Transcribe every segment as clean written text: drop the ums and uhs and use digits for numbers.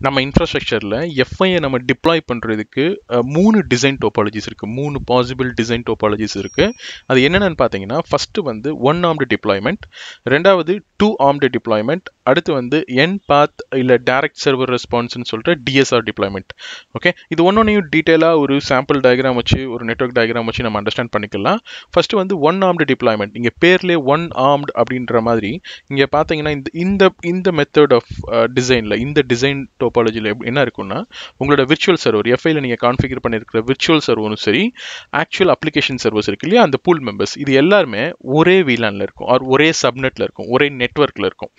நம்ம இன்ஃப்ராஸ்ட்ரக்சரில் எஃப்ஐயை நம்ம டிப்ளாய் பண்ணுறதுக்கு 3 டிசைன் டோபாலஜிஸ் இருக்குது. 3 பாசிபிள் டிசைன் டோபாலஜிஸ் இருக்குது. அது என்னென்னு பார்த்தீங்கன்னா, ஃபஸ்ட்டு வந்து 1 ஆர்ம்டு டிப்ளாய்மெண்ட், ரெண்டாவது 2 ஆர்ம்டு டிப்ளாய்மெண்ட், அடுத்து வந்து என் பாத் இல்லை டைரக்ட் சர்வர் ரெஸ்பான்ஸ்னு சொல்லிட்டு டிஎஸ்ஆர் டிப்ளாய்மெண்ட். ஓகே, இது ஒன்னொன்னையும் டீட்டெயிலாக ஒரு சாம்பிள் டயக்ராம் வச்சு ஒரு நெட்வொர்க் டயக்ராம் வச்சு நம்ம அண்டர்ஸ்டாண்ட் பண்ணிக்கலாம். ஃபஸ்ட்டு வந்து 1 ஆர்ம்டு டிப்ளாய்மெண்ட். இங்கே பேர்லேயே 1 ஆர்ம்டு அப்படின்ற மாதிரி இங்கே பார்த்தீங்கன்னா இந்த மெத்தட் ஆஃப் டிசைனில், இந்த டிசைன் டோபாலஜியில் என்ன இருக்குன்னா, உங்களோட விர்ச்சுவல் சர்வர் எஃப்ஐல நீங்கள் கான்ஃபிகர் பண்ணியிருக்கிற விர்ச்சுவல் சர்வரும் சரி, ஆக்சுவல் அப்ளிகேஷன் சர்வர்ஸ் இருக்கு இல்லையா, அந்த பூல் மெம்பர்ஸ், இது எல்லாருமே ஒரே VLANல இருக்கும், ஆர் ஒரே சப்நெட்டில் இருக்கும், ஒரே நெட்வொர்க்கில் இருக்கும்.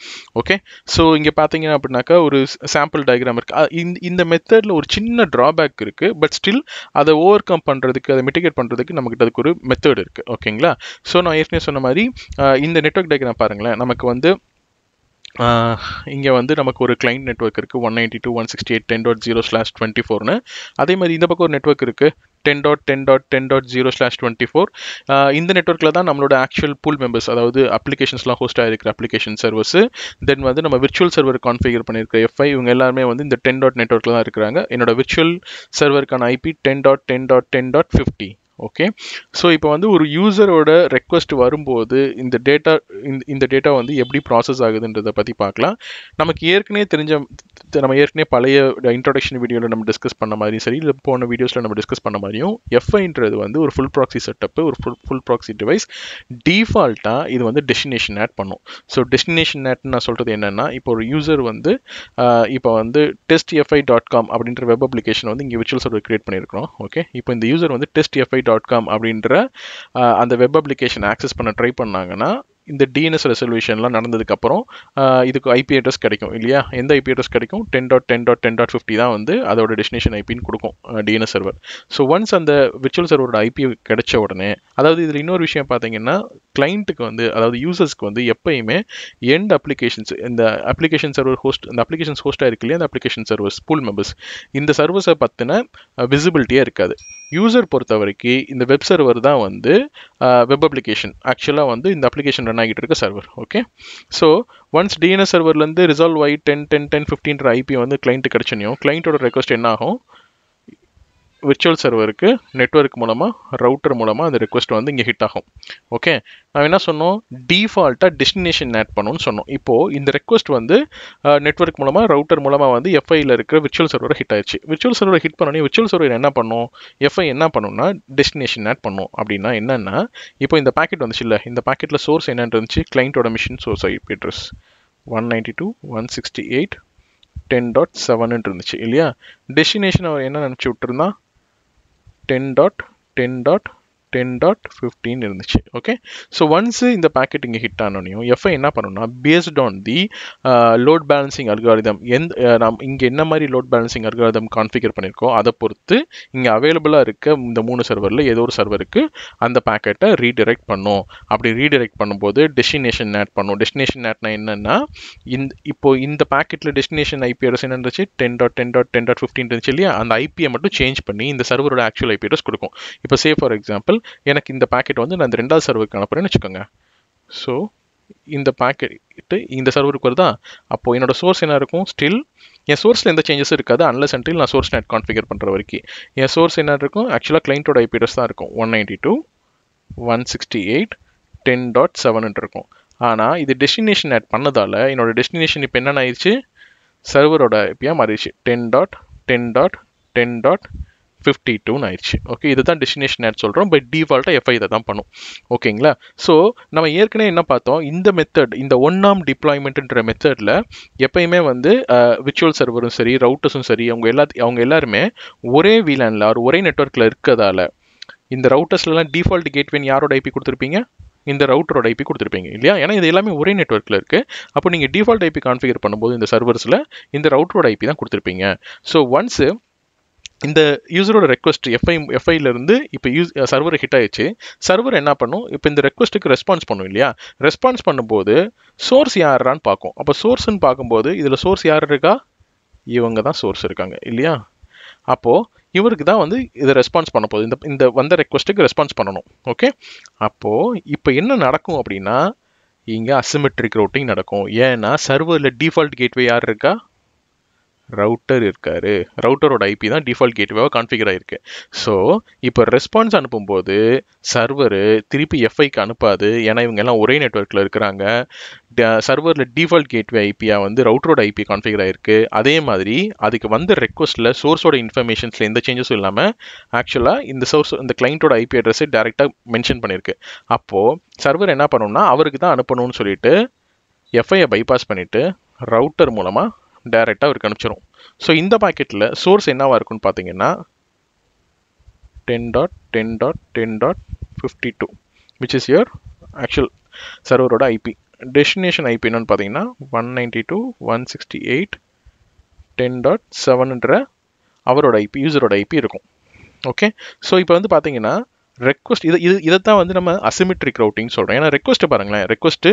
ஓகே, ஸோ இங்கே பார்த்தீங்க அப்படின்னாக்கா ஒரு சாம்பிள் டயக்ராம் இருக்குது. இந்த மெத்தடில் ஒரு சின்ன ட்ராபேக் இருக்குது, பட் ஸ்டில் அதை ஓவர் கம் பண்ணுறதுக்கு, அதை மிட்டிகேட் பண்ணுறதுக்கு நம்மகிட்ட அதுக்கு ஒரு மெத்தட் இருக்குது. ஓகேங்களா, ஸோ நான் ஏற்கனவே சொன்ன மாதிரி இந்த நெட்வொர்க் டயக்ராம் பாருங்களேன். நமக்கு வந்து இங்கே வந்து நமக்கு ஒரு கிளைண்ட் நெட்வொர்க் இருக்குது 192.168.10/24ன்னு. அதே மாதிரி இந்த பக்கம் ஒரு நெட்வொர்க் இருக்குது 10.10.10.0/24. இந்த நெட்வொர்க்கில் தான் நம்மளோட ஆக்சுவல் பூல் மெம்பர்ஸ், அதாவது அப்ளிகேஷன்ஸ்லாம் ஹோஸ்ட் ஆகிருக்கிற அப்ளிகேஷன் சர்வர்ஸ், தென் வந்து நம்ம விர்ச்சுவல் சர்வர் கான்ஃபிகர் பண்ணியிருக்க எஃப்ஐ, இவங்க எல்லாருமே வந்து இந்த 10. நெட்வொர்க்கில் தான் இருக்கிறாங்க. என்னோட விர்ச்சுவல் சர்வருக்கான IP 10.10.10.50. ஓகே, ஸோ இப்போ வந்து ஒரு யூசரோட ரெக்வஸ்ட் வரும்போது இந்த டேட்டா வந்து எப்படி ப்ராசஸ் ஆகுதுன்றதை பற்றி பார்க்கலாம். நமக்கு ஏற்கனவே நம்ம ஏற்கனவே பழைய இன்ட்ரோடக்ஷன் வீடியோவில் நம்ம டிஸ்கஸ் பண்ண மாதிரியும் சரி, இல்லை போன வீடியோஸில் நம்ம டிஸ்கஸ் பண்ண மாதிரியும், எஃப்ஐன்றது வந்து ஒரு ஃபுல் ப்ராக்ஸி செட்டப்பு, ஒரு ஃபுல் ப்ராக்ஸி டிவைஸ். டிஃபால்ட்டாக இது வந்து டெஸ்டினேஷன் ஆட் பண்ணும். ஸோ டெஸ்டினேஷன் ஆட்னு நான் சொல்கிறது என்னென்னா, இப்போ ஒரு யூசர் வந்து இப்போ வந்து testfi.com அப்படின்ற வெப் அப்ளிகேஷன் வந்து இங்கே விர்ச்சுவல் சர்வர் கிரியேட் பண்ணியிருக்கிறோம். ஓகே, இப்போ இந்த யூசர் வந்து testfi.com அப்படின்ற அந்த வெப் அப்ளிகேஷன் ஆக்சஸ் பண்ண ட்ரை பண்ணாங்கன்னா, இந்த டிஎன்எஸ் ரெசல்யூஷன்லாம் நடந்ததுக்கப்புறம் இதுக்கு ஐபி அட்ரஸ் கிடைக்கும் இல்லையா. எந்த ஐபி அட்ரஸ் கிடைக்கும்? 10.10.10.50 தான் வந்து அதோட டெஸ்டினேஷன் ஐபின்னு கொடுக்கும் டிஎன்எஸ் சர்வர். ஸோ ஒன்ஸ் அந்த விர்ச்சுவல் சர்வரோட ஐபி கிடைச்ச உடனே, அதாவது இதில் இன்னொரு விஷயம் பார்த்தீங்கன்னா, கிளைண்ட்டுக்கு வந்து, அதாவது யூசர்ஸ்க்கு வந்து எப்பயுமே எண்ட் அப்ளிகேஷன்ஸ், இந்த அப்ளிகேஷன் சர்வர் ஹோஸ்ட், இந்த அப்ளிகேஷன்ஸ் ஹோஸ்ட் ஆயிருக்கு இல்லையா, அந்த அப்ளிகேஷன் சர்வர்ஸ் பூல் மெம்பர்ஸ், இந்த சர்வர்ஸை பற்றின விசிபிலிட்டியே இருக்காது. யூசர் பொறுத்த வரைக்கும் இந்த வெப் சர்வர் தான் வந்து வெப் அப்ளிகேஷன், ஆக்சுவலாக வந்து இந்த அப்ளிகேஷன் ரன் ஆகிட்டு இருக்க server. Okay, so once DNS சர்வர்லேருந்து ரிசால்வ் ஆகி 10.10.10.15 ஐபி வந்து கிளைண்ட்டு கிடச்சனையும், கிளைண்ட்டோட ரெக்வஸ்ட் என்ன ஆகும்? விர்ச்சுவல் சர்வருக்கு நெட்வொர்க் மூலமாக, ரவுட்டர் மூலமாக அந்த ரெக்வஸ்ட் வந்து இங்கே ஹிட் ஆகும். ஓகே, நான் என்ன சொன்னோம்? டிஃபால்ட்டாக டெஸ்டினேஷன் ஆட் பண்ணணும்னு சொன்னோம். இப்போது இந்த ரெக்வஸ்ட் வந்து நெட்வொர்க் மூலமாக, ரவுட்டர் மூலமாக வந்து எஃப்ஐயில் இருக்கிற விர்ச்சுவல் சர்வரை ஹிட் ஆயிடுச்சு. விர்ச்சுவல் சர்வரை ஹிட் பண்ணோன்னே விர்ச்சுவல் சர்வர் என்ன பண்ணும்? எஃப்ஐ என்ன பண்ணுன்னா டெஸ்டினேஷன் ஆட் பண்ணும். அப்படின்னா என்னென்னா, இப்போ இந்த பேக்கெட் வந்துச்சு இல்லை, இந்த பேக்கெட்டில் சோர்ஸ் என்னென்னு இருந்துச்சு? கிளைண்ட்டோட மிஷின் சோர்ஸ் ஐபி அட்ரஸ் 192.168.10.7 இருந்துச்சு இல்லையா. டெஸ்டினேஷன் அவர் என்ன நினச்சி விட்டுருந்தான்? 10.10.10.15 இருந்துச்சு. ஓகே, ஸோ ஒன்ஸ் இந்த பேக்கெட் இங்கே ஹிட் ஆனோனையும் எஃப்ஐ என்ன பண்ணணும்னா, paste on the load balancing algorithm, நாம் இங்கே என்ன மாதிரி லோட் பேலன்சிங் அல்காரிதம் கான்ஃபிகர் பண்ணியிருக்கோம் அதை பொறுத்து இங்கே அவைலபிளாக இருக்க இந்த 3 சர்வரில் ஏதோ ஒரு சர்வருக்கு அந்த பேக்கெட்டை ரீடைரக்ட் பண்ணும். அப்படி ரீடைரக்ட் பண்ணும்போது டெஸ்டினேஷன் ஆட் பண்ணும். டெஸ்டினேஷன் ஆட்னா என்னென்னா, இப்போ இந்த பேக்கெட்டில் டெஸ்டினேஷன் ஐபி அட்ரஸ் என்ன இருந்துச்சு? 10.10.10.15 இருந்துச்சு இல்லையா. அந்த ஐபியை மட்டும் சேஞ்ச் பண்ணி இந்த சர்வரோட ஆக்சுவல் ஐபி அட்ரஸ் கொடுக்கும். இப்போ சே ஃபார் எக்ஸாம்பிள், எனக்கு இந்த பேக்கெட் வந்து நான் இந்த 2வது சர்வருக்கு அனுப்புறேன்னு வச்சுக்கோங்க. ஸோ இந்த பேக்கெட்டு இந்த சர்வருக்கு வருதா, அப்போது என்னோட சோர்ஸ் என்ன இருக்கும்? ஸ்டில் என் சோர்ஸில் எந்த சேஞ்சஸும் இருக்காது, அன்லஸ் அன்டில் நான் சோர்ஸ் நெட் கான்ஃபிகர் பண்ணுற வரைக்கும். என் சோர்ஸ் என்ன இருக்கும்? ஆக்சுவலாக கிளைண்ட்டோட ஐபி அட்ரஸ் தான் இருக்கும், 192.168.10.7 இருக்கும். ஆனால் இது டெஸ்டினேஷன் ஆட் பண்ணதால் என்னோட டெஸ்டினேஷன் இப்போ என்னென்ன ஆயிடுச்சு? சர்வரோட ஐபியாக மாறிடுச்சு, 10.10.10.52 ஆயிடுச்சு. ஓகே, இதுதான் டெஸ்டினேஷன் ஆட் சொல்கிறோம். பை டிஃபால்ட்டாக எஃப்ஐ இதை தான் பண்ணும். ஓகேங்களா, ஸோ நம்ம ஏற்கனவே என்ன பார்த்தோம்? இந்த மெத்தட், இந்த 1 ஆர்ம் டிப்ளாய்மெண்ட்ன்ற மெத்தடில் எப்பயுமே வந்து விர்ச்சுவல் சர்வரும் சரி, ரவுட்டர்ஸும் சரி, அவங்க எல்லாருமே ஒரே VLANல ஒரே நெட்வொர்க்கில் இருக்கிறதால, இந்த ரவுட்டர்ஸ்லாம் டிஃபால்ட் கேட்வேன்னு யாரோட ஐபி கொடுத்துருப்பீங்க? இந்த ரவுட்டரோட ஐபி கொடுத்துருப்பீங்க இல்லையா. ஏன்னா இது எல்லாமே ஒரே நெட்வொர்க்கில் இருக்குது. அப்போ நீங்கள் டிஃபால்ட் ஐபி கான்ஃபிகர் பண்ணும்போது இந்த சர்வர்ஸில் இந்த ரவுட்டரோட ஐபி தான் கொடுத்துருப்பீங்க. ஸோ ஒன்ஸு இந்த யூசரோட ரெக்வஸ்ட் எஃப்ஐலேருந்து இப்போ சர்வர் ஹிட் ஆயிடுச்சு. சர்வர் என்ன பண்ணும்? இப்போ இந்த ரெக்வஸ்ட்டுக்கு ரெஸ்பான்ஸ் பண்ணும் இல்லையா. ரெஸ்பான்ஸ் பண்ணும்போது சோர்ஸ் யாரான்னு பார்க்கும். அப்போ சோர்ஸ்ன்னு பார்க்கும்போது இதில் சோர்ஸ் யார் இருக்கா? இவங்க தான் சோர்ஸ் இருக்காங்க இல்லையா. அப்போது இவருக்கு தான் வந்து இதை ரெஸ்பான்ஸ் பண்ண போகுது, இந்த வந்த ரெக்வஸ்ட்டுக்கு ரெஸ்பான்ஸ் பண்ணணும். ஓகே, அப்போது இப்போ என்ன நடக்கும் அப்படின்னா, இங்கே அசிமெட்ரிக் ரூட்டிங் நடக்கும். ஏன்னா சர்வரில் டிஃபால்ட் கேட்வே யார் இருக்கா? ரவுட்டர் இருக்காரு. ரவுட்டரோட ஐபி தான் டிஃபால்ட் கேட்வேவாக கான்ஃபிகர் ஆயிருக்கு. ஸோ இப்போ ரெஸ்பான்ஸ் அனுப்பும்போது சர்வரு திருப்பி எஃப்ஐக்கு அனுப்பாது. ஏன்னா இவங்க எல்லாம் ஒரே நெட்வொர்க்கில் இருக்கிறாங்க. சர்வரில் டிஃபால்ட் கேட்வே ஐபியாக வந்து ரவுட்டரோட ஐபி கான்ஃபிகர் ஆயிருக்கு. அதே மாதிரி அதுக்கு வந்த ரெக்வஸ்ட்டில் சோர்ஸோட இன்ஃபர்மேஷன்ஸில் எந்த சேஞ்சஸும் இல்லாமல் ஆக்சுவலாக இந்த கிளைண்ட்டோட ஐபி அட்ரஸை டேரெக்டாக மென்ஷன் பண்ணியிருக்கு. அப்போது சர்வர் என்ன பண்ணணும்னா அவருக்கு தான் அனுப்பணும்னு சொல்லிட்டு எஃப்ஐயை பைபாஸ் பண்ணிவிட்டு ரவுட்டர் மூலமாக டைரெக்டாக அவருக்கு அனுப்பிச்சிடும். ஸோ இந்த பாக்கெட்டில் சோர்ஸ் என்னவாக இருக்குன்னு பார்த்தீங்கன்னா 10.10.10.52 which is your actual சர்வரோட ஐபி. டெஸ்டினேஷன் ஐபி என்னன்னு பார்த்தீங்கன்னா 192.168.10.7ன்ற அவரோட ஐபி, யூசரோட ஐபி இருக்கும். ஓகே, ஸோ இப்போ வந்து பார்த்தீங்கன்னா ரெக்வஸ்ட் இதைத்தான் வந்து நம்ம அசிமெட்ரிக் ரவுட்டிங் சொல்கிறோம். ஏன்னா ரெக்வஸ்ட்டு பாருங்களேன், ரெக்வஸ்ட்டு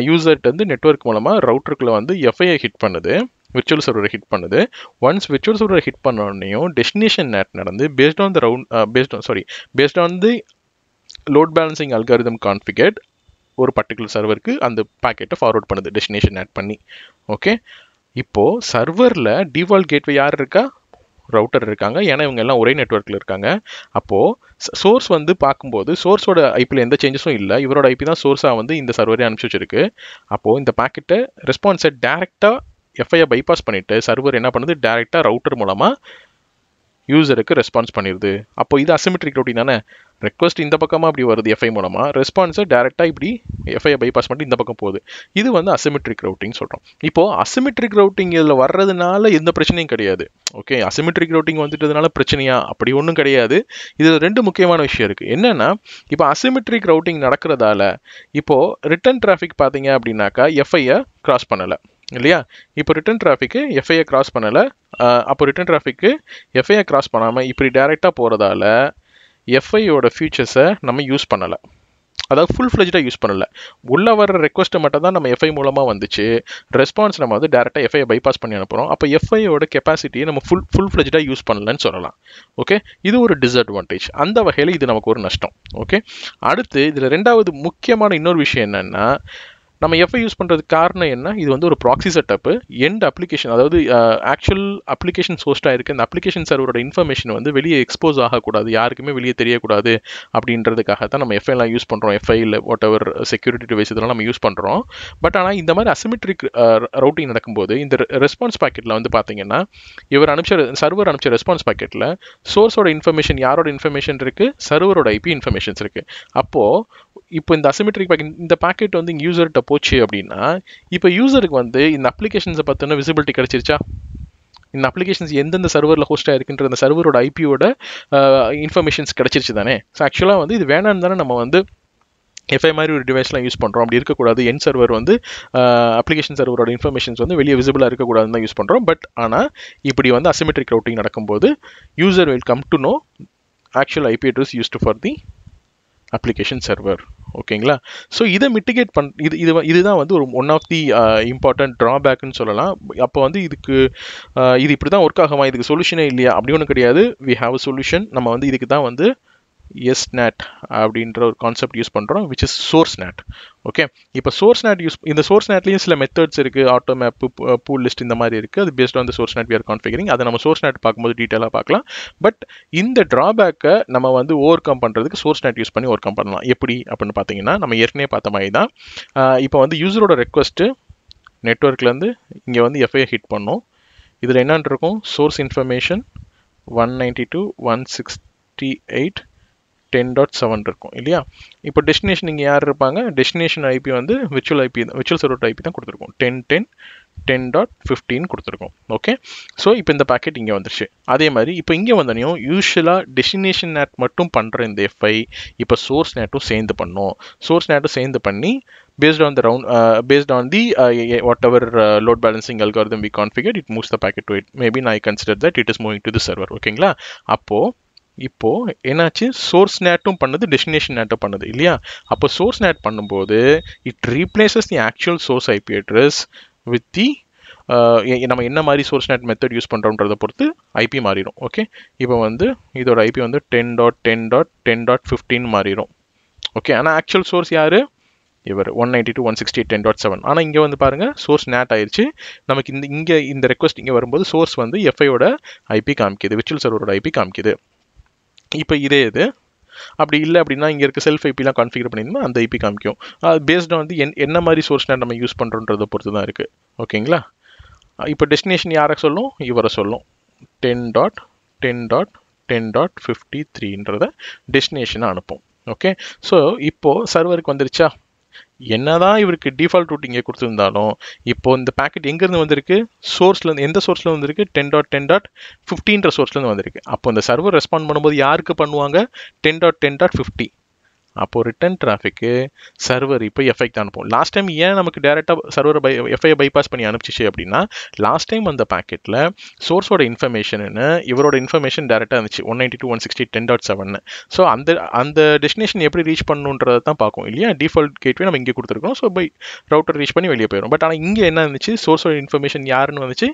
யூசர்கிட்ட வந்து நெட்வொர்க் மூலமாக ரவுட்டருக்குள்ளே வந்து எஃப்ஐஐ ஹிட் பண்ணுது, விர்ச்சுவல் சர்வரை ஹிட் பண்ணுது. ஒன்ஸ் விர்ச்சுவல் சர்வரை ஹிட் பண்ணோடனையும் டெஸ்டினேஷன் நேட் நடந்து based on the load balancing algorithm configured ஒரு பர்டிகுலர் சர்வருக்கு அந்த பேக்கெட்டை ஃபார்வர்ட் பண்ணுது டெஸ்டினேஷன் நேட் பண்ணி. ஓகே, இப்போது சர்வரில் டிஃபால்ட் கேட்வே யார் இருக்கா? ரவுட்டர் இருக்காங்க. ஏன்னா இவங்க எல்லாம் ஒரே நெட்வொர்க்கில் இருக்காங்க. அப்போது சோர்ஸ் வந்து பார்க்கும்போது சோர்ஸோட ஐபியில் எந்த சேஞ்சஸும் இல்லை. இவரோட ஐபி தான் சோர்ஸாக வந்து இந்த சர்வரே அனுப்பிச்சி வச்சிருக்கு. அப்போது இந்த பேக்கெட்டை ரெஸ்பான்ஸை டேரெக்டாக எஃப்ஐயை பைபாஸ் பண்ணிவிட்டு சர்வர் என்ன பண்ணுது, டேரெக்டாக ரவுட்டர் மூலமாக யூசருக்கு ரெஸ்பான்ஸ் பண்ணிடுது. அப்போ இது அசிமெட்ரிக் ரவுட்டிங் தானே. ரெக்வஸ்ட் இந்த பக்கமாக அப்படி வருது எஃப்ஐ மூலமாக, ரெஸ்பான்ஸை டேரெக்டாக இப்படி எஃப்ஐயை பைபாஸ் பண்ணி இந்த பக்கம் போகுது. இது வந்து அசிமெட்ரிக் ரவுட்டிங் சொல்கிறோம். இப்போது அசிமெட்ரிக் ரவுட்டிங் இதில் வர்றதுனால எந்த பிரச்சனையும் கிடையாது. ஓகே, அசிமெட்ரிக் ரவுட்டிங் வந்துட்டதுனால பிரச்சனையா? அப்படி ஒன்றும் கிடையாது. இதில் ரெண்டு முக்கியமான விஷயம் இருக்குது. என்னென்னா, இப்போ அசிமெட்ரிக் ரவுட்டிங் நடக்கிறதால இப்போது ரிட்டர்ன் டிராஃபிக் பார்த்தீங்க அப்படின்னாக்கா எஃப்ஐயை கிராஸ் பண்ணலை இல்லையா? இப்போ ரிட்டர்ன் டிராஃபிக்கு எஃப்ஐயை கிராஸ் பண்ணலை. அப்போ ரிட்டர்ன் டிராஃபிக்கு எஃப்ஐயை கிராஸ் பண்ணாமல் இப்படி டேரெக்டாக போகிறதால எஃப்ஐயோட ஃபியூச்சர்ஸை நம்ம யூஸ் பண்ணலை. அதாவது ஃபுல் ஃப்ளெஜ்டாக யூஸ் பண்ணலை. உள்ளே வர ரெக்வஸ்ட்டை மட்டும் தான் நம்ம எஃப்ஐ மூலமாக வந்துச்சு. ரெஸ்பான்ஸ் நம்ம வந்து டேரெக்டாக எஃப்ஐயை பைபாஸ் பண்ணி அனுப்புகிறோம். அப்போ எஃப்ஐயோட கெப்பாசிட்டியை நம்ம ஃபுல் ஃப்ளெஜ்டாக யூஸ் பண்ணலன்னு சொல்லலாம். ஓகே, இது ஒரு டிஸ்அட்வான்டேஜ். அந்த வகையில் இது நமக்கு ஒரு நஷ்டம். ஓகே, அடுத்து இதில் ரெண்டாவது முக்கியமான இன்னொரு விஷயம் என்னென்னா, நம்ம எஃப்ஐ யூஸ் பண்ணுறதுக்கு காரணம் என்ன? இது வந்து ஒரு ப்ராக்ஸி செட்டப்பு. எண்ட் அப்ளிகேஷன், அதாவது ஆக்சுவல் அப்ளிகேஷன் ஹோஸ்ட்டாக இருக்குது அந்த அப்ளிகேஷன் சர்வரோட இன்ஃபர்மேஷன் வந்து வெளியே எக்ஸ்போஸ் ஆகக்கூடாது, யாருக்குமே வெளியே தெரியக்கூடாது அப்படின்றதுக்காக தான் நம்ம எஃப்ஐலாம் யூஸ் பண்ணுறோம். எஃப்ஐயில் வாட் எவர் செக்யூரிட்டி டிவைஸ் இதெல்லாம் நம்ம யூஸ் பண்ணுறோம். பட் ஆனால் இந்த மாதிரி அசிமெட்ரிக் ரவுட்டிங் நடக்கும்போது இந்த ரெஸ்பான்ஸ் பாக்கெட்டில் வந்து பார்த்தீங்கன்னா சர்வர் அனுப்பிச்ச ரெஸ்பான்ஸ் பாக்கெட்டில் சோர்ஸோட இன்ஃபர்மேஷன், யாரோட இன்ஃபர்மேஷன் இருக்குது, சர்வரோட ஐபி இன்ஃபர்மேஷன்ஸ் இருக்குது. அப்போது இப்போ இந்த அசிமெட்ரிக் பேக்கெட், இந்த பேக்கெட் வந்து இங்கே யூசர்கிட்ட போச்சு அப்படின்னா இப்போ யூசருக்கு வந்து இந்த அப்ளிகேஷன்ஸை பற்றின விசிபிலிட்டி கிடச்சிருச்சா? இந்த அப்ளிகேஷன்ஸ் எந்தெந்த சர்வரில் ஹோஸ்ட்டாக இருக்குன்ற அந்த சர்வரோட ஐபியோட இன்ஃபர்மேஷன்ஸ் கிடச்சிருச்சு தானே. ஸோ ஆக்சுவலாக வந்து இது வேணான்னு தானே நம்ம வந்து எஃப்ஐ மாதிரி ஒரு டிவைஸ்லாம் யூஸ் பண்ணுறோம். அப்படி இருக்கக்கூடாது. என் சர்வர் வந்து அப்ளிகேஷன் சர்வரோட இன்ஃபர்மேஷன்ஸ் வந்து வெளியே விசிபிளாக இருக்கக்கூடாதுன்னு தான் யூஸ் பண்ணுறோம். பட் ஆனால் இப்படி வந்து அசிமெட்ரிக் ரவுட்டிங் நடக்கும்போது user will come to no actual IP address used for the application server. ஓகேங்களா? ஸோ இதை மிட்டிகேட் இதுதான் வந்து ஒரு ஒன் ஆஃப் தி இம்பார்ட்டன்ட் ட்ராபேக்னு சொல்லலாம். அப்போ வந்து இது இப்படி தான் ஒர்க் ஆகுமா, இதுக்கு சொல்யூஷனே இல்லையா? அப்படி ஒன்றும் கிடையாது. We have a solution. நம்ம வந்து இதுக்கு தான் வந்து எஸ்நேட் அப்படின்ற ஒரு கான்செப்ட் யூஸ் பண்ணுறோம், which is source NAT. Okay, இப்போ சோர்ஸ் நேட் இந்த சோர்ஸ் நேட்லேயும் சில மெத்தட்ஸ் இருக்குது. ஆட்டோ மேப்பு, பூல் லிஸ்ட் இந்த மாதிரி இருக்குது. அது based on the source NAT we are configuring. அதை நம்ம சோர்ஸ் நேட் பார்க்கும்போது டீட்டெயிலாக பார்க்கலாம். பட் இந்த ட்ராபேக்கை நம்ம வந்து ஓவர் கம் பண்ணுறதுக்கு சோர்ஸ் நேட் யூஸ் பண்ணி ஓவர் கம் பண்ணலாம். எப்படி அப்படின்னு பார்த்தீங்கன்னா, நம்ம ஏற்கனவே பார்த்த மாதிரி தான். இப்போ வந்து யூசரோட ரெக்வஸ்ட்டு நெட்வொர்க்லேருந்து இங்கே வந்து எஃப்ஐ ஹிட் பண்ணோம். இதில் என்னன்னு இருக்கும், சோர்ஸ் இன்ஃபர்மேஷன் 192.168.10.7 இருக்கும் இல்லையா? இப்போ டெஸ்டினேஷன் இங்கே யார் இருப்பாங்க? டெஸ்டினேஷன் ஐபி வந்து விர்ச்சுவல் சர்வர் ஐபி தான் கொடுத்துருக்கோம். 10.10.10.15 கொடுத்துருக்கோம். ஓகே, ஸோ இப்போ இந்த பேக்கெட் இங்கே வந்துருச்சு. அதே மாதிரி இப்போ இங்கே வந்தனையும் யூஸ்வலாக டெஸ்டினேஷன் நேட் மட்டும் பண்ணுற இந்த எஃப்ஐ இப்போ சோர்ஸ் நேட்டும் சேர்ந்து பண்ணும். சோர்ஸ் நேட்டும் சேர்ந்து பண்ணி based on the whatever load balancing algorithm we configured, it moves the packet to it. Maybe now I consider that it is moving to the server. ஓகேங்களா? இப்போ என்னாச்சு, சோர்ஸ் நேட்டும் பண்ணுது, டெஸ்டினேஷன் நேட்டும் பண்ணுது இல்லையா? அப்போ சோர்ஸ் நேட் பண்ணும்போது it replaces the actual source IP address with the நம்ம என்ன மாதிரி சோர்ஸ் நேட் மெத்தட் யூஸ் பண்ணுறோன்றதை பொறுத்து ஐபி மாறிடும். ஓகே, இப்போ வந்து இதோட ஐபி வந்து 10.10.10.15 மாறிடும். ஓகே, ஆனால் ஆக்சுவல் சோர்ஸ் யார்? இவர் 192.168.10.7. ஆனால் இங்கே வந்து பாருங்கள் சோர்ஸ் நேட் ஆயிடுச்சு. நமக்கு இந்த ரெக்வஸ்ட் இங்கே வரும்போது சோர்ஸ் வந்து எஃப்ஐயோட ஐபி காமிக்குது, விர்ச்சுவல் சர்வரோட ஐபி காமிக்குது. இப்போ இதே இது அப்படி இல்லை அப்படின்னா இங்கே இருக்க செல்ஃப் ஐபிலாம் கான்ஃபிகர் பண்ணியிருந்தோம்னா அந்த ஐபி காமிக்கும். அது பேஸ்டாக வந்து என்ன மாதிரி சோர்ஸ் நேட் நம்ம யூஸ் பண்ணுறோன்றதை பொறுத்து தான் இருக்குது. ஓகேங்களா? இப்போ டெஸ்டினேஷன் யாரை சொல்லும்? இவரை சொல்லும். 10.10.10.53ன்றத டெஸ்டினேஷனை அனுப்பும். ஓகே, ஸோ இப்போது சர்வருக்கு வந்துருச்சா? என்னதான் இவருக்கு டிஃபால்ட் ரூட் இங்கே கொடுத்துருந்தாலும் இப்போ இந்த பேக்கெட் எங்கேருந்து வந்திருக்கு? சோர்ஸ்லேருந்து. எந்த சோர்ஸில் வந்திருக்கு? 10.10.15ன்ற சோர்ஸ்லேருந்து வந்திருக்கு. அப்போ இந்த சர்வர் ரெஸ்பாண்ட் பண்ணும்போது யாருக்கு பண்ணுவாங்க? 10.10.50. அப்போது ரிட்டர்ன் டிராஃபிக்கு சர்வர் இப்போ எஃபெக்ட் அனுப்பும். லாஸ்ட் டைம் ஏன் நமக்கு டேரெக்டாக சர்வரை எஃப்ஐ பைபாஸ் பண்ணி அனுப்பிச்சிச்சு அப்படின்னா, லாஸ்ட் டைம் அந்த பேக்கெட்டில் சோர்ஸோட இன்ஃபர்மேஷன்னு இவரோட இன்ஃபர்மேஷன் டேரெக்டாக இருந்துச்சு 192.168.10.7. ஸோ அந்த டெஸ்டினேஷன் எப்படி ரீச் பண்ணணுன்றதை தான் பார்க்கும் இல்லையா? டிஃபால்ட் கேட்வே நம்ம இங்கே கொடுத்துருக்கோம். ஸோ பை ரவுட்டர் ரீச் பண்ணி வெளியே போயிடும். பட் ஆனால் இங்கே என்ன இருந்துச்சு? சோர்ஸோட இன்ஃபர்மேஷன் யாருன்னு வந்துச்சு?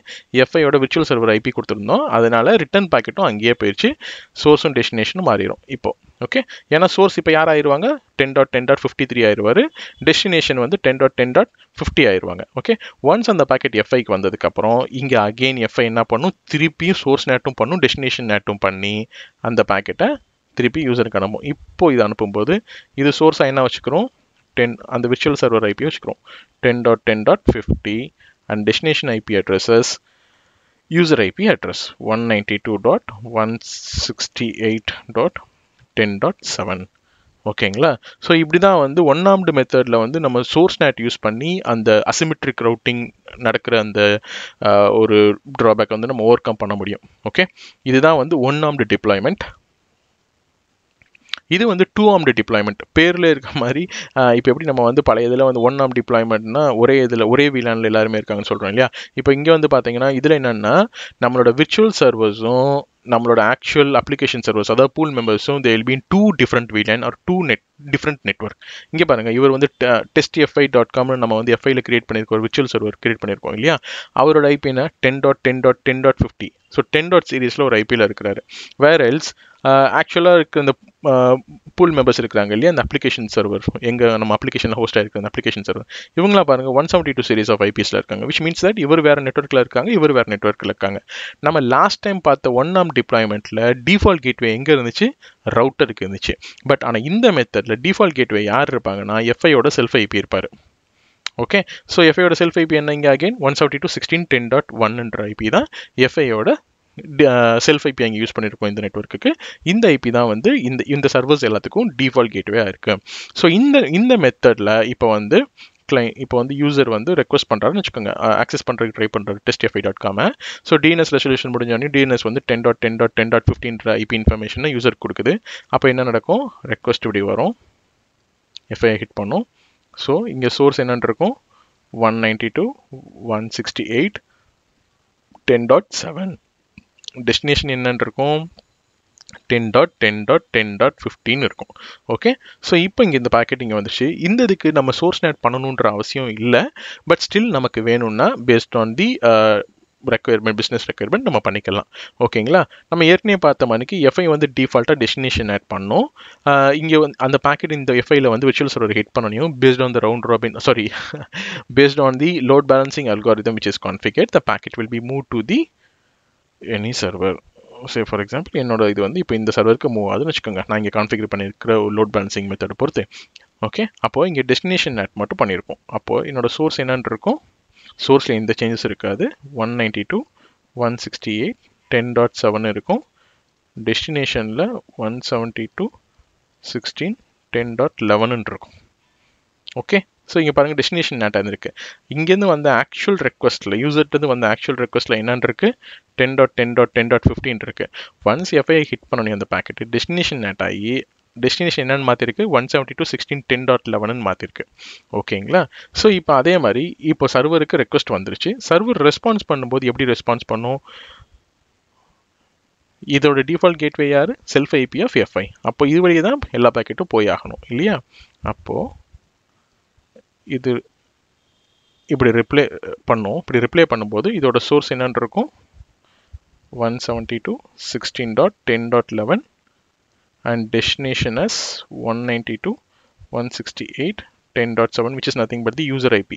எஃப்ஐயோட விர்ச்சுவல் சர்வர் ஐபி கொடுத்துருந்தோம். அதனால ரிட்டர்ன் பேக்கெட்டும் அங்கேயே போயிடுச்சு, சோர்ஸும் டெஸ்டினேஷனும் மாறிடும் இப்போ. ஓகே, ஏன்னா சோர்ஸ் இப்போ யார் ஆயிடுவாங்க? 10.10.53 ஆயிடுவார். டெஸ்டினேஷன் வந்து 10.10.50 ஆயிடுவாங்க. ஓகே, ஒன்ஸ் அந்த பேக்கெட் எஃப்ஐக்கு வந்ததுக்கப்புறம் இங்கே அகெயின் எஃப்ஐ என்ன பண்ணும்? திருப்பியும் சோர்ஸ் நேட்டும் பண்ணும், டெஸ்டினேஷன் நேட்டும் பண்ணி அந்த பேக்கெட்டை திருப்பி யூசருக்கு அனுப்பும். இப்போ இது அனுப்பும்போது இது சோர்ஸாக என்ன வச்சுக்கிறோம்? 10 அந்த விர்ச்சுவல் சர்வர் ஐபி வச்சுக்கிறோம் 10.10.50 and destination IP addresses user IP address 192.168.10.7. ஓகேங்களா? ஸோ இப்படி தான் வந்து ஒன்-ஆர்ம்டு மெத்தடில் வந்து நம்ம சோர்ஸ் நேட் யூஸ் பண்ணி அந்த அசிமெட்ரிக் ரவுட்டிங் நடக்கிற அந்த ஒரு ட்ராபேக் வந்து நம்ம ஓவர் கம் பண்ண முடியும். ஓகே, இதுதான் வந்து ஒன்-ஆர்ம்டு டிப்ளாய்மெண்ட். இது வந்து டூ-ஆர்ம்டு டிப்ளாய்மெண்ட். பேரில் இருக்க மாதிரி இப்போ எப்படி நம்ம வந்து பழைய இதில் வந்து ஒன்-ஆர்ம் டிப்ளாய்மெண்ட்னா ஒரே VLANல எல்லாருமே இருக்காங்கன்னு சொல்கிறோம் இல்லையா? இப்போ இங்கே வந்து பார்த்தீங்கன்னா இதில் என்னென்னா நம்மளோட விர்ச்சுவல் சர்வர்ஸும் நம்மளோட ஆக்சுவல் அப்ளிகேஷன் சர்வர்ஸ், அதாவது பூல் மெம்பர்ஸும் they will be in 2 different VLAN or 2 different network. இங்கே பாருங்கள், இவர் வந்து testfi.comனு நம்ம வந்து எஃப்ஐல கிரியேட் பண்ணியிருக்கோம், ஒரு விர்ச்சுவல் சர்வர் கிரியேட் பண்ணியிருக்கோம் இல்லையா? அவரோட ஐபினா 10.10.10.50. ஸோ 10 சீரீஸில் ஒரு ஐபியில் இருக்கிறாரு. வேர் எல்ஸ் ஆக்சுவலாக இருக்க இந்த பூல் மெம்பர்ஸ் இருக்கிறாங்க இல்லையா? அந்த அப்ளிகேஷன் சர்வர் நம்ம அப்ளிகேஷனில் ஹோஸ்ட் ஆகிருக்க அந்த அப்ளிகேஷன் சர்வர் இவங்களாம் பாருங்கள் 172 சீரீஸ் ஆஃப் ஐபிஸில் இருக்காங்க. விச் மீன்ஸ் தட் இவர் வேறு நெட்வொர்க்கில் இருக்காங்க, இவர் வேறு நெட்வொர்க்கில் இருக்காங்க. நம்ம லாஸ்ட் டைம் பார்த்த ஒன்-ஆர்ம் டிப்ளாய்மெண்ட்டில் டிஃபால்ட் கேட்வே எங்கே இருந்துச்சு? ரவுட்டருக்கு இருந்துச்சு. பட் ஆனால் இந்த மெத்தடில் டிஃபால்ட் கேட்வே யார் இருப்பாங்கன்னா எஃப்ஐயோட செல்ஃப் ஐபி இருப்பார். ஓகே, ஸோ எஃப்ஐயோட செல்ஃப் ஐபி என்ன? இங்கே அகைன் 172.16.10.1ன்ற ஐபி தான் எஃப்ஐயோட செல்ஃப் ஐபி அங்கே யூஸ் பண்ணியிருக்கோம் இந்த நெட்வொர்க்குக்கு. இந்த ஐபி தான் வந்து இந்த சர்வர்ஸ் எல்லாத்துக்கும் டிஃபால்ட் கேட்வேயாக இருக்குது. ஸோ இந்த மெத்தடில் இப்போ வந்து இப்போ வந்து யூசர் வந்து ரெக்வஸ்ட் பண்ணுறாருன்னு வச்சுக்கோங்க, ஆக்சஸ் பண்ணுறதுக்கு ட்ரை பண்ணுறாரு testfi.com. ஸோ டிஎன்எஸ் ரெசல்யூஷன் முடிஞ்சோடனே டிஎன்எஸ் வந்து 10.10.10.15ன்ற ஐபி இன்ஃபர்மேஷனை யூசர் கொடுக்குது. அப்போ என்ன நடக்கும்? ரெக்வஸ்ட் இப்படி வரும், எஃப்ஐ ஹிட் பண்ணும். ஸோ இங்கே சோர்ஸ் என்னன்னு இருக்கும்? 192.168.10.7. டெஸ்டினேஷன் என்னன்னு இருக்கும்? 10.10.10.15 இருக்கும். ஓகே, ஸோ இப்போ இங்கே இந்த பேக்கெட் இங்கே வந்துச்சு. இந்த இதுக்கு நம்ம சோர்ஸ் நேட் பண்ணணுன்ற அவசியம் இல்லை. பட் ஸ்டில் நமக்கு வேணும்னா paste on the requirement, business requirement நம்ம பண்ணிக்கலாம். ஓகேங்களா? நம்ம ஏற்கனவே பார்த்த மாதிரிக்கு எஃப்ஐ வந்து டிஃபால்ட்டாக டெஸ்டினேஷன் ஆட் பண்ணோம். இங்கே வந்து அந்த பேக்கெட் இந்த எஃப்ஐயில் வந்து விர்ச்சுவல் சர்வர் ஹிட் பண்ணணும். Based on the round robin based on the load balancing algorithm which is configured, the packet will be move to the any server. Say for example என்னோட இது வந்து இப்போ இந்த சர்வருக்கு மூவ் ஆகுதுன்னு வச்சுக்கோங்க. நான் இங்கே கான்ஃபிகர் பண்ணியிருக்கிற லோட் பேலன்சிங் மெத்தடை பொறுத்து. ஓகே, அப்போது இங்கே டெஸ்டினேஷன் நேட் மட்டும் பண்ணியிருக்கோம். அப்போது என்னோட சோர்ஸ் என்னன்னு இருக்கும்? சோர்ஸில் எந்த சேஞ்சஸ் இருக்காது. 192.168.10.7 இருக்கும். டெஸ்டினேஷனில் 172.16.10.11 இருக்கும். ஓகே, ஸோ இங்கே பாருங்கள் டெஸ்டினேஷன் நேட்டாக இருந்திருக்கு. இங்கேருந்து வந்த ஆக்சுவல் ரெக்வஸ்ட்டில், யூசர்ட்டு வந்த ஆக்சுவல் ரெக்வஸ்ட்டில் என்னன்னு இருக்குது? 10.10.10.15 இருக்குது. ஒன்ஸ் எஃப்ஐ ஹிட் பண்ணணும் அந்த பேக்கெட்டு டெஸ்டினேஷன் நேட் ஆகி டெஸ்டினேஷன் என்னன்னு மாற்றிருக்கு? 172.16.10.11 மாற்றிருக்கு. ஓகேங்களா? ஸோ இப்போ அதே மாதிரி இப்போ சர்வருக்கு ரெக்வஸ்ட் வந்துருச்சு. சர்வர் ரெஸ்பான்ஸ் பண்ணும்போது எப்படி ரெஸ்பான்ஸ் பண்ணும்? இதோட டிஃபால்ட் கேட்வே யார்? Self IP of FI. அப்போ இது வழியே தான் எல்லா பேக்கெட்டும் போய் ஆகணும் இல்லையா? அப்போது இது இப்படி ரிப்ளை பண்ணும். இப்படி ரிப்ளை பண்ணும்போது இதோட சோர்ஸ் என்னன்னு இருக்கும்? 172.16.10.11 and destination as 192.168 10.7 which is nothing but the user IP,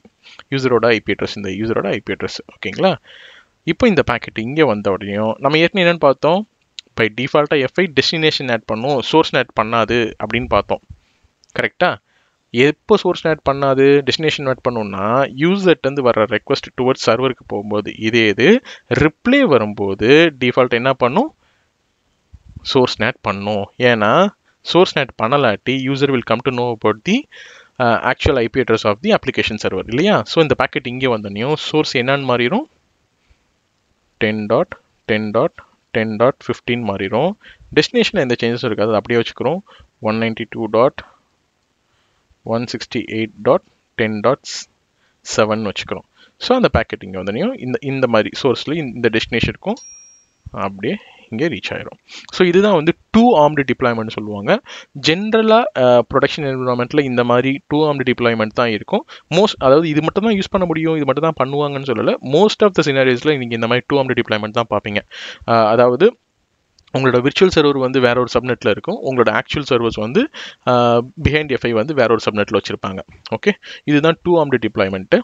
யூசரோட ஐபி அட்ரஸ், இந்த யூசரோட ஐபி அட்ரஸ். ஓகேங்களா? இப்போ இந்த பாக்கெட் இங்கே வந்த உடனேயும் நம்ம ஏற்கனவே என்னென்னு பார்த்தோம், பை டிஃபால்ட்டாக எஃப்ஐ டெஸ்டினேஷன் ஆட் பண்ணும், சோர்ஸ் ஆட் பண்ணாது அப்படின்னு பார்த்தோம். கரெக்டாக? எப்போ சோர்ஸ் ஆட் பண்ணாது, டெஸ்டினேஷன் ஆட் பண்ணோம்னா யூசர்ட்டேருந்து வர ரெக்வஸ்ட் டுவர்ட்ஸ் சர்வருக்கு போகும்போது. இதே இது ரிப்ளே வரும்போது டிஃபால்ட் என்ன பண்ணும், சோர்ஸ் ஆட் பண்ணும். ஏன்னா சோர்ஸ் ஆட் பண்ணலாட்டி user will come to know about the actual IP address of the application server இல்லையா? ஸோ இந்த பேக்கெட் இங்கே வந்தோடனையும் சோர்ஸ் என்னன்னு மாறிடும், 10.10.10.15 மாறிடும். டெஸ்டினேஷனில் எந்த சேஞ்சஸும் இருக்காது, அது அப்படியே வச்சுக்கிறோம். 192.168.10.7 வச்சுக்கிறோம். ஸோ அந்த பேக்கெட் இங்கே வந்தோடனையும் இந்த மாதிரி சோர்ஸில் இந்த டெஸ்டினேஷனுக்கும் அப்படியே இங்கே ரீச் ஆயிரும். ஸோ இதுதான் வந்து 2 ஆர்ம்டு டிப்ளாய்மெண்ட் சொல்லுவாங்க. ஜென்ரலாக ப்ரொடக்ஷன் என்விரான்மெண்ட்டில் இந்த மாதிரி 2 ஆர்ம்டு டிப்ளாய்மெண்ட் தான் இருக்கும். அதாவது இது மட்டும் தான் யூஸ் பண்ண முடியும், இது மட்டும் தான் பண்ணுவாங்கன்னு சொல்லலை. மோஸ்ட் ஆஃப் த சினாரியோஸில் நீங்கள் இந்த மாதிரி 2 ஆர்ம்டு டிப்ளாய்மெண்ட் தான் பார்ப்பீங்க. அதாவது உங்களோட விர்ச்சுவல் சர்வர் வந்து வேற ஒரு சப்நெட்டில் இருக்கும், உங்களோட ஆக்சுவல் சர்வர்ஸ் வந்து பிஹைண்ட் எஃப்ஐ வந்து வேற ஒரு சப்நெட்டில் வச்சுருப்பாங்க. ஓகே, இதுதான் 2 ஆர்ம்டு டிப்ளாய்மெண்ட்டு.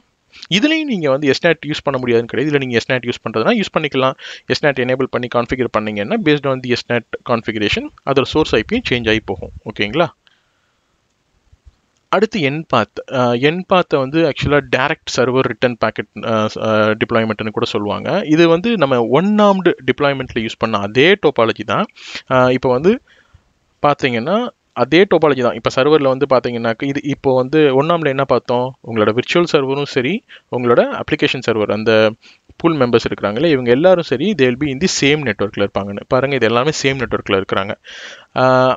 இதுலேயும் நீங்கள் வந்து எஸ்நாட் யூஸ் பண்ண முடியாதுன்னு கிடையாது. இதில் நீங்கள் எஸ்நாட் யூஸ் பண்ணுறதுனா யூஸ் பண்ணிக்கலாம். எஸ்நாட் எனேபிள் பண்ணி கான்ஃபிகர் பண்ணிங்கன்னா பேஸ்ட் ஆன் தி எஸ்நாட் கான்ஃபிகரேஷன் அதோட சோர்ஸ் ஐபியும் சேஞ்ச் ஆகி போகும். ஓகேங்களா? அடுத்து என்பாத்தை வந்து ஆக்சுவலாக டைரக்ட் சர்வர் ரிட்டர்ன் பேக்கெட் டிப்ளாய்மெண்ட்னு கூட சொல்லுவாங்க. இது வந்து நம்ம 1 ஆர்ம்டு டிப்ளாய்மெண்ட்டில் யூஸ் பண்ண அதே டோபாலஜி தான். இப்போ வந்து பார்த்தீங்கன்னா அதே டோபாலஜி தான். இப்போ சர்வரில் வந்து பார்த்தீங்கன்னாக்க இது இப்போ வந்து 1 ஆர்ம்ல என்ன பார்த்தோம், உங்களோட விர்ச்சுவல் சர்வரும் சரி, உங்களோட அப்ளிகேஷன் சர்வர் அந்த பூல் மெம்பர்ஸ் இருக்கிறாங்களே இவங்க எல்லாரும் சரி, தே will be in the same நெட்வொர்க்கில் இருப்பாங்கன்னு பாருங்கள். இது எல்லாமே சேம் நெட்வொர்க்கில் இருக்கிறாங்க.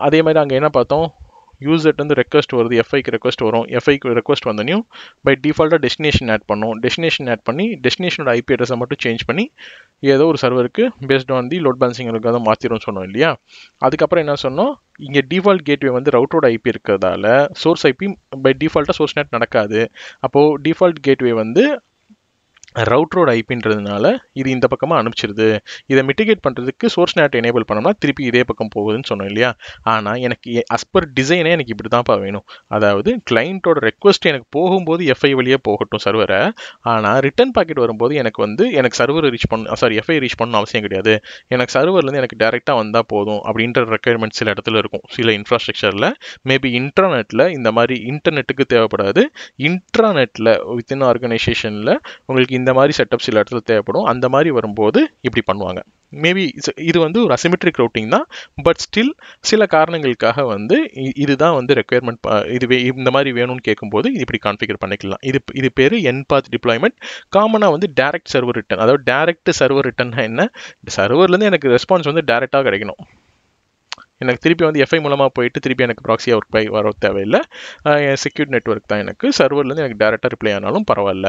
அதே மாதிரி அங்கே என்ன பார்த்தோம், யூசர்ட்டு வந்து ரெக்வஸ்ட் வருது, எஃப்ஐக்கு ரெக்வஸ்ட் வரும். எஃப்ஐக்கு ரெக்வஸ்ட் வந்தோடனையும் பை டிஃபால்ட்டாக டெஸ்டினேஷன் ஆட் பண்ணோம். டெஸ்டினேஷன் ஆட் பண்ணி டெஸ்டினேஷனோட ஐபி அட்ரஸை மட்டும் சேஞ்ச் பண்ணி ஏதோ ஒரு சர்வருக்கு பேஸ்ட் ஆன் தி லோட் பேலன்சிங்களுக்கு அதை மாற்றிடும் சொன்னோம் இல்லையா? அதுக்கப்புறம் என்ன சொன்னோம், இங்கே டிஃபால்ட் கேட்வே வந்து ரவுட்டரோட ஐபி இருக்கிறதால சோர்ஸ் ஐபி பை டிஃபால்ட்டாக சோர்ஸ் நெட் நடக்காது. அப்போது டிஃபால்ட் கேட்வே வந்து ரவுட்டரோட ஐபின்றதுனால இது இந்த பக்கமாக அனுப்பிச்சிருது. இதை மிட்டிகேட் பண்ணுறதுக்கு சோர்ஸ் நேட் எனேபிள் பண்ணோம்னா திருப்பி இதே பக்கம் போகுதுன்னு சொன்னோம் இல்லையா? ஆனால் எனக்கு அஸ்பர் டிசைனே எனக்கு இப்படி தான்ப்பா வேணும். அதாவது கிளைண்ட்டோட ரெக்வஸ்ட் எனக்கு போகும்போது எஃப்ஐ வழியே போகட்டும் சர்வரை, ஆனால் ரிட்டர்ன் பாக்கெட் வரும்போது எனக்கு சர்வர் ரீச் எஃப்ஐ ரீச் பண்ணணும் அவசியம் கிடையாது. எனக்கு சர்வர்லேருந்து எனக்கு டேரெக்டாக வந்தால் போதும் அப்படின்ற ரெக்குயர்மெண்ட் சில இடத்துல இருக்கும். சில இன்ஃப்ராஸ்ட்ரக்சரில் மேபி இன்ட்ராநெட்டில் இந்த மாதிரி இன்டர்நெட்டுக்கு தேவைப்படாது. இன்ட்ராநெட்டில் வித்தின் ஆர்கனைசேஷனில் உங்களுக்கு இந்த மாதிரி செட்டப் சில இடத்துல தேவைப்படும். அந்த மாதிரி வரும்போது இப்படி பண்ணுவாங்க. மேபி இது வந்து ஒரு அசிமெட்ரிக் ரூட்டிங் தான், பட் ஸ்டில் சில காரணங்களுக்காக வந்து இதுதான் வந்து ரெக்குயர்மெண்ட். இந்த மாதிரி வேணும்னு கேட்கும்போது இப்படி கான்ஃபிகர் பண்ணிக்கலாம். இது பேர் என்பாத் டிப்ளாய்மெண்ட். காமனாக வந்து டைரக்ட் சர்வர் ரிட்டர்ன். அதாவது டைரக்ட் சர்வர் ரிட்டர்ன்னா என்ன, சர்வர்லேருந்து எனக்கு ரெஸ்பான்ஸ் வந்து டைரெக்டாக கிடைக்கணும். எனக்கு திருப்பி வந்து எஃப்ஐ மூலமாக போயிட்டு திருப்பி எனக்கு ப்ராக்ஸியாக ஒர்க் வர தேவையில்லை. என் செக்யூர் நெட்வொர்க் தான் எனக்கு சர்வர்லேருந்து எனக்கு டேரெக்டாக ரிப்ளை ஆனாலும் பரவாயில்ல.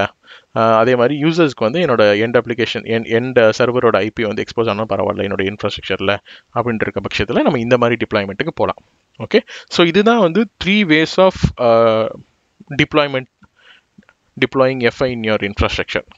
அதே மாதிரி யூசர்ஸ்க்கு வந்து என்னோட எண்ட் அப்ளிகேஷன் எண்ட் சர்வரோட ஐபி வந்து எக்ஸ்போஸ் ஆனாலும் பரவாயில்ல என்னோட இன்ஃப்ராஸ்ட்ரக்சரில் அப்படின்ற இருக்க பட்சத்தில் நம்ம இந்த மாதிரி டிப்ளாய்மெண்ட்டுக்கு போகலாம். ஓகே, ஸோ இதுதான் வந்து 3 ways of deploying FI in your infrastructure.